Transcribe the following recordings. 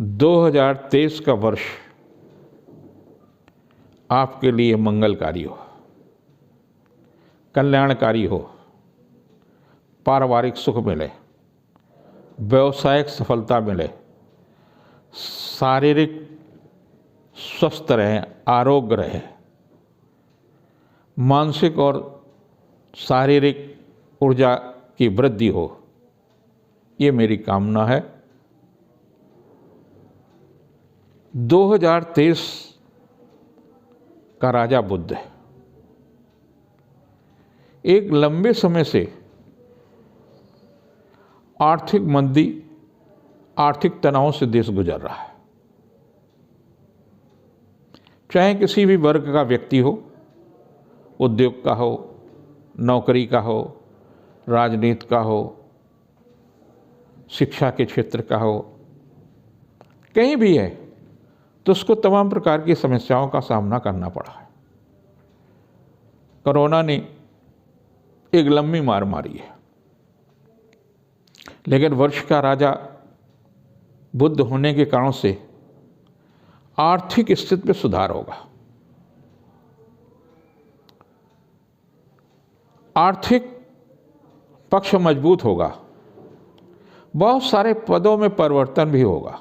2023 का वर्ष आपके लिए मंगलकारी हो, कल्याणकारी हो, पारिवारिक सुख मिले, व्यवसायिक सफलता मिले, शारीरिक स्वस्थ रहें, आरोग्य रहे, मानसिक और शारीरिक ऊर्जा की वृद्धि हो, ये मेरी कामना है। 2023 का राजा बुध है। एक लंबे समय से आर्थिक मंदी, आर्थिक तनाव से देश गुजर रहा है। चाहे किसी भी वर्ग का व्यक्ति हो, उद्योग का हो, नौकरी का हो, राजनीति का हो, शिक्षा के क्षेत्र का हो, कहीं भी है तो उसको तमाम प्रकार की समस्याओं का सामना करना पड़ा है। कोरोना ने एक लंबी मार मारी है, लेकिन वर्ष का राजा बुध होने के कारण से आर्थिक स्थिति में सुधार होगा। आर्थिक पक्ष मजबूत होगा, बहुत सारे पदों में परिवर्तन भी होगा।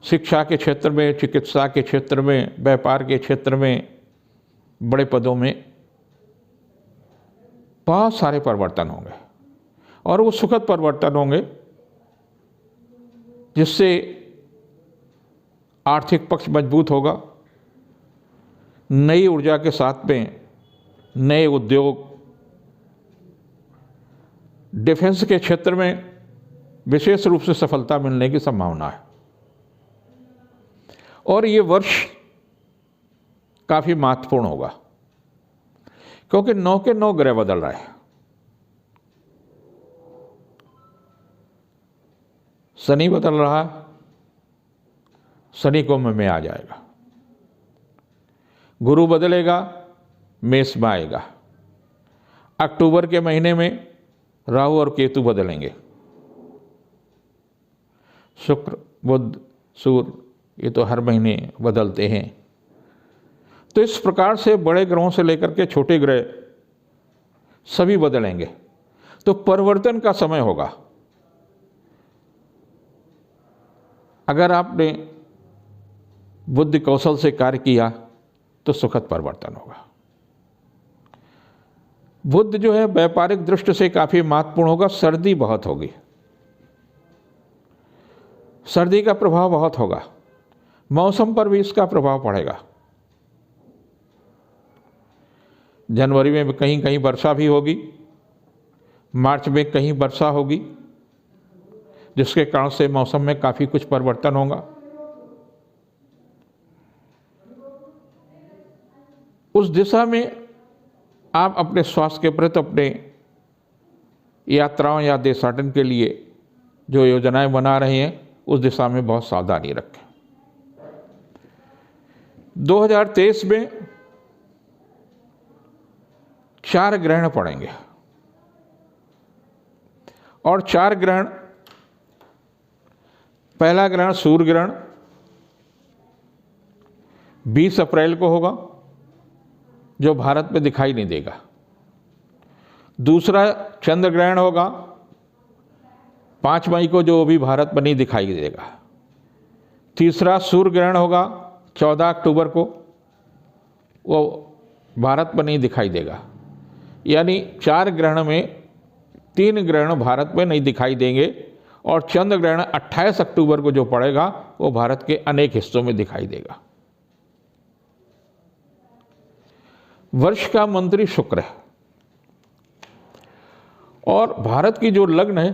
शिक्षा के क्षेत्र में, चिकित्सा के क्षेत्र में, व्यापार के क्षेत्र में, बड़े पदों में बहुत सारे परिवर्तन होंगे और वो सुखद परिवर्तन होंगे, जिससे आर्थिक पक्ष मजबूत होगा। नई ऊर्जा के साथ में नए उद्योग, डिफेंस के क्षेत्र में विशेष रूप से सफलता मिलने की संभावना है। और ये वर्ष काफ़ी महत्वपूर्ण होगा, क्योंकि 9 के 9 ग्रह बदल रहे हैं। शनि बदल रहा है, शनि कुंभ में आ जाएगा। गुरु बदलेगा, मेष में आएगा। अक्टूबर के महीने में राहु और केतु बदलेंगे। शुक्र, बुध, सूर्य, ये तो हर महीने बदलते हैं। तो इस प्रकार से बड़े ग्रहों से लेकर के छोटे ग्रह सभी बदलेंगे, तो परिवर्तन का समय होगा। अगर आपने बुद्धि कौशल से कार्य किया तो सुखद परिवर्तन होगा। बुध जो है व्यापारिक दृष्टि से काफी महत्वपूर्ण होगा। सर्दी बहुत होगी, सर्दी का प्रभाव बहुत होगा, मौसम पर भी इसका प्रभाव पड़ेगा। जनवरी में कहीं कहीं वर्षा भी होगी, मार्च में कहीं वर्षा होगी, जिसके कारण से मौसम में काफ़ी कुछ परिवर्तन होगा। उस दिशा में आप अपने स्वास्थ्य के प्रति, अपने यात्राओं या देशाटन के लिए जो योजनाएं बना रहे हैं, उस दिशा में बहुत सावधानी रखें। 2023 में 4 ग्रहण पड़ेंगे और 4 ग्रहण, पहला ग्रहण सूर्य ग्रहण 20 अप्रैल को होगा, जो भारत में दिखाई नहीं देगा। दूसरा चंद्र ग्रहण होगा 5 मई को, जो भी भारत में नहीं दिखाई देगा। तीसरा सूर्य ग्रहण होगा 14 अक्टूबर को, वो भारत में नहीं दिखाई देगा। यानी 4 ग्रहण में 3 ग्रहण भारत में नहीं दिखाई देंगे और चंद्र ग्रहण 28 अक्टूबर को जो पड़ेगा वो भारत के अनेक हिस्सों में दिखाई देगा। वर्ष का मंत्री शुक्र है और भारत की जो लग्न है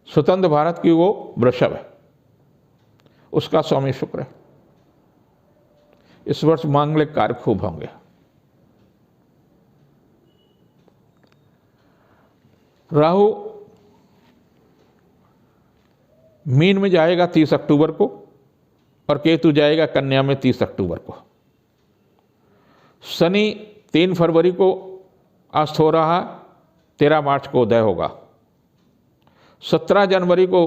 स्वतंत्र भारत की, वो वृषभ है, उसका स्वामी शुक्र है। इस वर्ष मांगलिक कार्य खूब होंगे। राहु मीन में जाएगा 30 अक्टूबर को और केतु जाएगा कन्या में 30 अक्टूबर को। शनि 3 फरवरी को अस्त हो रहा, 13 मार्च को उदय होगा। 17 जनवरी को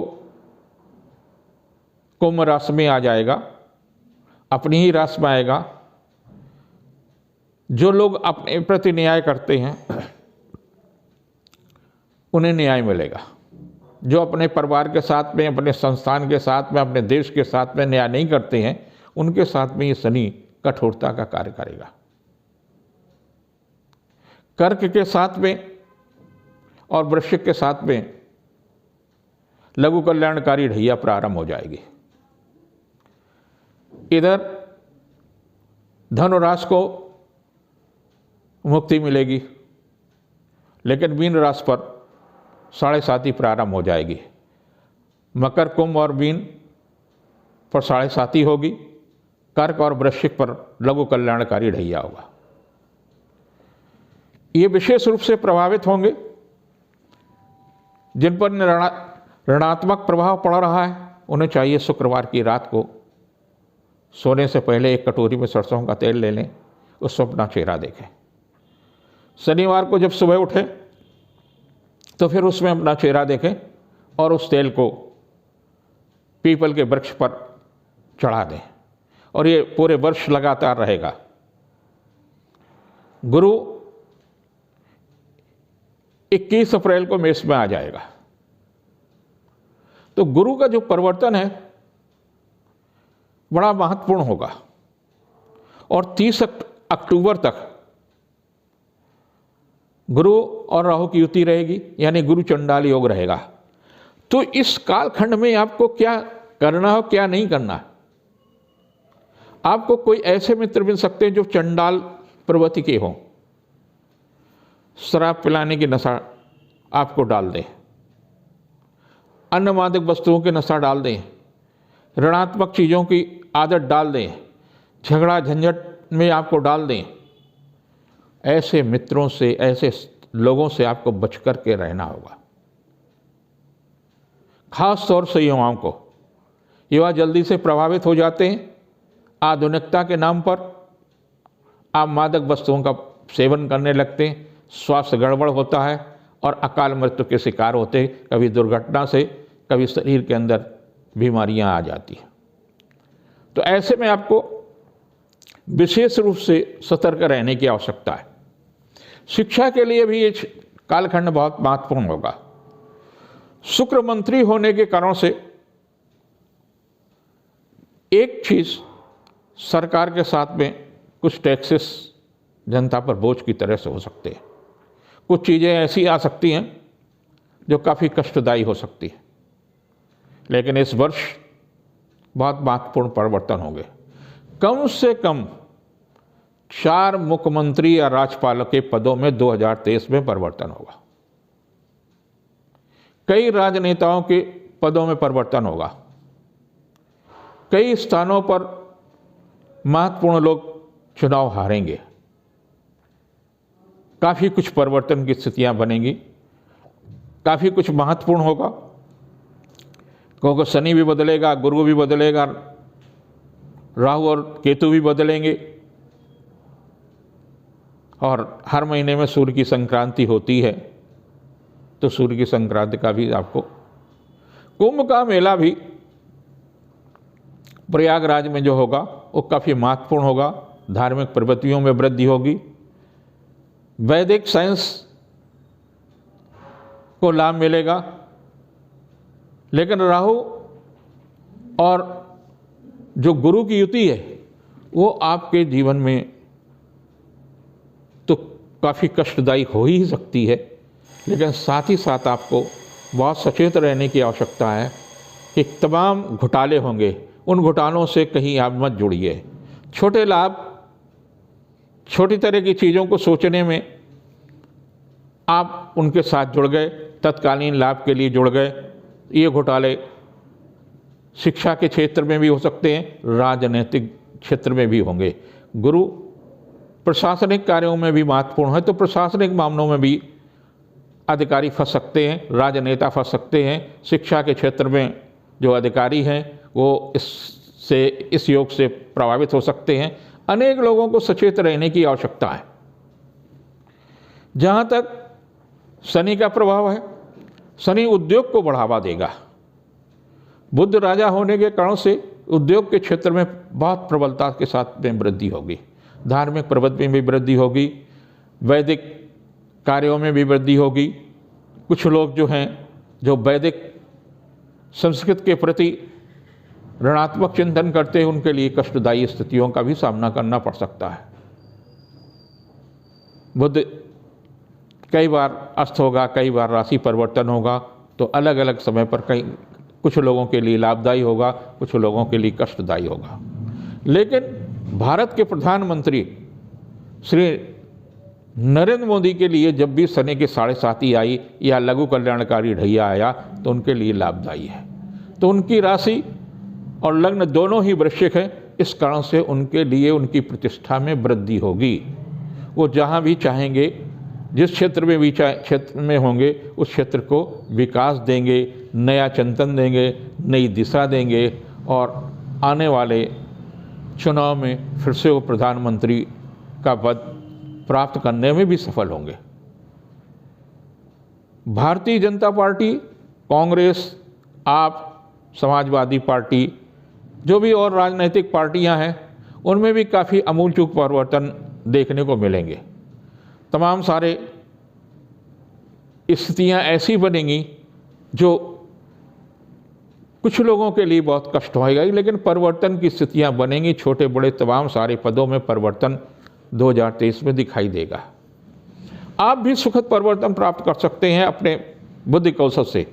कुंभ राशि में आ जाएगा, अपनी ही राशि में आएगा। जो लोग अपने प्रति न्याय करते हैं उन्हें न्याय मिलेगा। जो अपने परिवार के साथ में, अपने संस्थान के साथ में, अपने देश के साथ में न्याय नहीं करते हैं, उनके साथ में ये शनि कठोरता का कार्य करेगा। कर्क के साथ में और वृश्चिक के साथ में लघु कल्याणकारी ढैया प्रारंभ हो जाएगी। इधर धनु राशि को मुक्ति मिलेगी, लेकिन मीन राशि पर 7.5 प्रारंभ हो जाएगी। मकर, कुंभ और मीन पर 7.5 होगी। कर्क और वृश्चिक पर लघु कल्याणकारी ढैया होगा। ये विशेष रूप से प्रभावित होंगे जिन पर ऋणात्मक प्रभाव पड़ रहा है। उन्हें चाहिए शुक्रवार की रात को सोने से पहले एक कटोरी में सरसों का तेल ले लें, उसमें अपना चेहरा देखें। शनिवार को जब सुबह उठें तो फिर उसमें अपना चेहरा देखें और उस तेल को पीपल के वृक्ष पर चढ़ा दें, और ये पूरे वर्ष लगातार रहेगा। गुरु 21 अप्रैल को मेष में आ जाएगा। तो गुरु का जो परिवर्तन है बड़ा महत्वपूर्ण होगा, और 30 अक्टूबर तक गुरु और राहु की युति रहेगी, यानी गुरु चंडाल योग रहेगा। तो इस कालखंड में आपको क्या करना हो, क्या नहीं करना। आपको कोई ऐसे मित्र मिल सकते हैं जो चंडाल प्रवृत्ति के हों, शराब पिलाने की नशा आपको डाल दें, अन्य मादक वस्तुओं की नशा डाल दें, ऋणात्मक चीज़ों की आदत डाल दें, झगड़ा झंझट में आपको डाल दें। ऐसे मित्रों से, ऐसे लोगों से आपको बच कर के रहना होगा। खास तौर से युवाओं को, युवा जल्दी से प्रभावित हो जाते हैं। आधुनिकता के नाम पर आप मादक वस्तुओं का सेवन करने लगते हैं, स्वास्थ्य गड़बड़ होता है और अकाल मृत्यु के शिकार होते हैं। कभी दुर्घटना से, कभी शरीर के अंदर बीमारियां आ जाती हैं। तो ऐसे में आपको विशेष रूप से सतर्क रहने की आवश्यकता है। शिक्षा के लिए भी ये कालखंड बहुत महत्वपूर्ण होगा। शुक्र मंत्री होने के कारण से एक चीज, सरकार के साथ में कुछ टैक्सेस जनता पर बोझ की तरह से हो सकते हैं। कुछ चीज़ें ऐसी आ सकती हैं जो काफ़ी कष्टदायी हो सकती है। लेकिन इस वर्ष बहुत महत्वपूर्ण परिवर्तन होंगे। कम से कम 4 मुख्यमंत्री या राज्यपाल के पदों में 2023 में परिवर्तन होगा। कई राजनेताओं के पदों में परिवर्तन होगा। कई स्थानों पर महत्वपूर्ण लोग चुनाव हारेंगे। काफ़ी कुछ परिवर्तन की स्थितियां बनेंगी। काफ़ी कुछ महत्वपूर्ण होगा, क्योंकि शनि भी बदलेगा, गुरु भी बदलेगा, राहु और केतु भी बदलेंगे। और हर महीने में सूर्य की संक्रांति होती है, तो सूर्य की संक्रांति का भी आपको, कुंभ का मेला भी प्रयागराज में जो होगा वो काफ़ी महत्वपूर्ण होगा। धार्मिक प्रवृत्तियों में वृद्धि होगी। वैदिक साइंस को लाभ मिलेगा। लेकिन राहु और जो गुरु की युति है वो आपके जीवन में तो काफ़ी कष्टदायी हो ही सकती है, लेकिन साथ ही साथ आपको बहुत सचेत रहने की आवश्यकता है कि तमाम घोटाले होंगे, उन घोटालों से कहीं आप मत जुड़िए। छोटे लाभ, छोटी तरह की चीज़ों को सोचने में आप उनके साथ जुड़ गए, तत्कालीन लाभ के लिए जुड़ गए। ये घोटाले शिक्षा के क्षेत्र में भी हो सकते हैं, राजनीतिक क्षेत्र में भी होंगे। गुरु प्रशासनिक कार्यों में भी महत्वपूर्ण है, तो प्रशासनिक मामलों में भी अधिकारी फंस सकते हैं, राजनेता फंस सकते हैं। शिक्षा के क्षेत्र में जो अधिकारी हैं वो इस योग से प्रभावित हो सकते हैं। अनेक लोगों को सचेत रहने की आवश्यकता है। जहाँ तक शनि का प्रभाव है, शनि उद्योग को बढ़ावा देगा। बुध राजा होने के कारण से उद्योग के क्षेत्र में बहुत प्रबलता के साथ में वृद्धि होगी, धार्मिक प्रवृत्ति में भी वृद्धि होगी, वैदिक कार्यों में भी वृद्धि होगी। कुछ लोग जो हैं जो वैदिक संस्कृत के प्रति ऋणात्मक चिंतन करते हैं, उनके लिए कष्टदायी स्थितियों का भी सामना करना पड़ सकता है। बुध कई बार अस्त होगा, कई बार राशि परिवर्तन होगा, तो अलग अलग समय पर कुछ लोगों के लिए लाभदायी होगा, कुछ लोगों के लिए कष्टदायी होगा। लेकिन भारत के प्रधानमंत्री श्री नरेंद्र मोदी के लिए जब भी शनि की 7.5 आई या लघु कल्याणकारी ढैया आया तो उनके लिए लाभदायी है। तो उनकी राशि और लग्न दोनों ही वृश्चिक है, इस कारण से उनके लिए उनकी प्रतिष्ठा में वृद्धि होगी। वो जहाँ भी चाहेंगे, जिस क्षेत्र में भी क्षेत्र में होंगे, उस क्षेत्र को विकास देंगे, नया चिंतन देंगे, नई दिशा देंगे और आने वाले चुनाव में फिर से वो प्रधानमंत्री का पद प्राप्त करने में भी सफल होंगे। भारतीय जनता पार्टी, कांग्रेस, आप, समाजवादी पार्टी, जो भी और राजनीतिक पार्टियां हैं, उनमें भी काफ़ी आमूलचूल परिवर्तन देखने को मिलेंगे। तमाम सारे स्थितियां ऐसी बनेंगी जो कुछ लोगों के लिए बहुत कष्ट होएगा, लेकिन परिवर्तन की स्थितियां बनेंगी। छोटे बड़े तमाम सारे पदों में परिवर्तन 2023 में दिखाई देगा। आप भी सुखद परिवर्तन प्राप्त कर सकते हैं अपने बुद्धि कौशल से।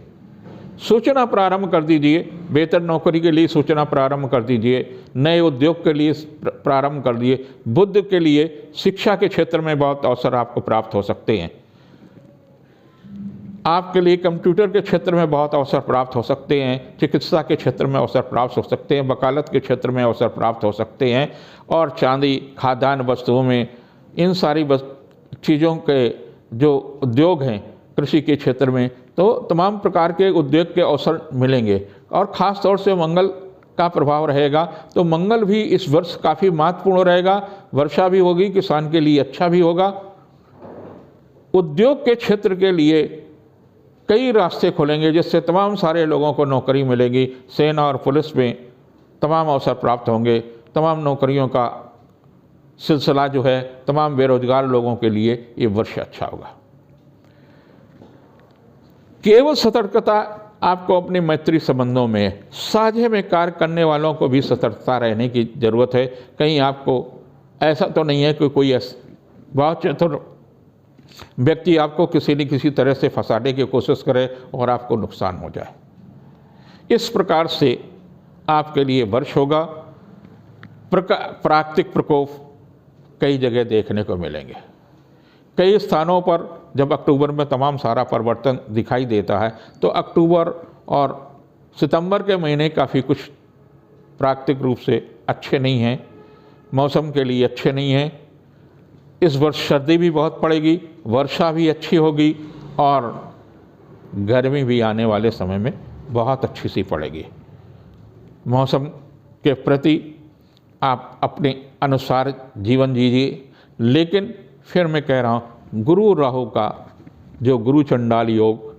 सूचना प्रारंभ कर दीजिए, बेहतर नौकरी के लिए सूचना प्रारंभ कर दीजिए, नए उद्योग के लिए प्रारंभ कर दिए। बुद्ध के लिए शिक्षा के क्षेत्र में बहुत अवसर आपको प्राप्त हो सकते हैं। आपके लिए कंप्यूटर के क्षेत्र में बहुत अवसर प्राप्त हो सकते हैं, चिकित्सा के क्षेत्र में अवसर प्राप्त हो सकते हैं, वकालत के क्षेत्र में अवसर प्राप्त हो सकते हैं और चांदी, खाद्यान्न वस्तुओं में, इन सारी चीज़ों के जो उद्योग हैं कृषि के क्षेत्र में, तो तमाम प्रकार के उद्योग के अवसर मिलेंगे। और ख़ास तौर से मंगल का प्रभाव रहेगा, तो मंगल भी इस वर्ष काफ़ी महत्वपूर्ण रहेगा। वर्षा भी होगी, किसान के लिए अच्छा भी होगा। उद्योग के क्षेत्र के लिए कई रास्ते खुलेंगे, जिससे तमाम सारे लोगों को नौकरी मिलेगी। सेना और पुलिस में तमाम अवसर प्राप्त होंगे। तमाम नौकरियों का सिलसिला जो है, तमाम बेरोजगार लोगों के लिए ये वर्ष अच्छा होगा। केवल सतर्कता आपको अपने मैत्री संबंधों में, साझे में कार्य करने वालों को भी सतर्कता रहने की ज़रूरत है। कहीं आपको ऐसा तो नहीं है कि कोई बहुत चतुर व्यक्ति आपको किसी न किसी तरह से फंसाने की कोशिश करे और आपको नुकसान हो जाए। इस प्रकार से आपके लिए वर्ष होगा। प्राकृतिक प्रकोप कई जगह देखने को मिलेंगे। कई स्थानों पर जब अक्टूबर में तमाम सारा परिवर्तन दिखाई देता है, तो अक्टूबर और सितंबर के महीने काफ़ी कुछ प्राकृतिक रूप से अच्छे नहीं हैं, मौसम के लिए अच्छे नहीं हैं। इस वर्ष सर्दी भी बहुत पड़ेगी, वर्षा भी अच्छी होगी और गर्मी भी आने वाले समय में बहुत अच्छी सी पड़ेगी। मौसम के प्रति आप अपने अनुसार जीवन जीजिए। लेकिन फिर मैं कह रहा हूँ, गुरु राहु का जो गुरु चंडाल योग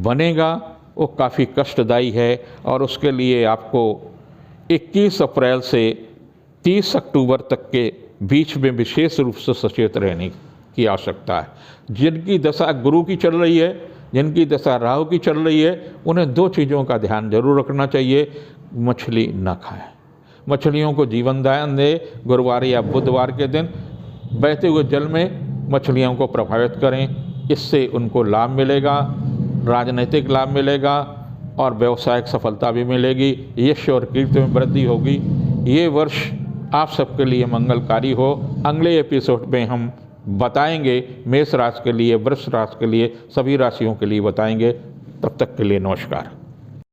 बनेगा वो काफ़ी कष्टदायी है और उसके लिए आपको 21 अप्रैल से 30 अक्टूबर तक के बीच में विशेष रूप से सचेत रहने की आवश्यकता है। जिनकी दशा गुरु की चल रही है, जिनकी दशा राहु की चल रही है, उन्हें 2 चीज़ों का ध्यान जरूर रखना चाहिए। मछली न खाएं, मछलियों को जीवन दान दे। गुरुवार या बुधवार के दिन बहते हुए जल में मछलियों को प्रभावित करें, इससे उनको लाभ मिलेगा, राजनीतिक लाभ मिलेगा और व्यवसायिक सफलता भी मिलेगी। यश और कीर्ति में वृद्धि होगी। ये वर्ष आप सबके लिए मंगलकारी हो। अगले एपिसोड में हम बताएंगे मेष राशि के लिए, वृष राशि के लिए, सभी राशियों के लिए बताएंगे। तब तक के लिए नमस्कार।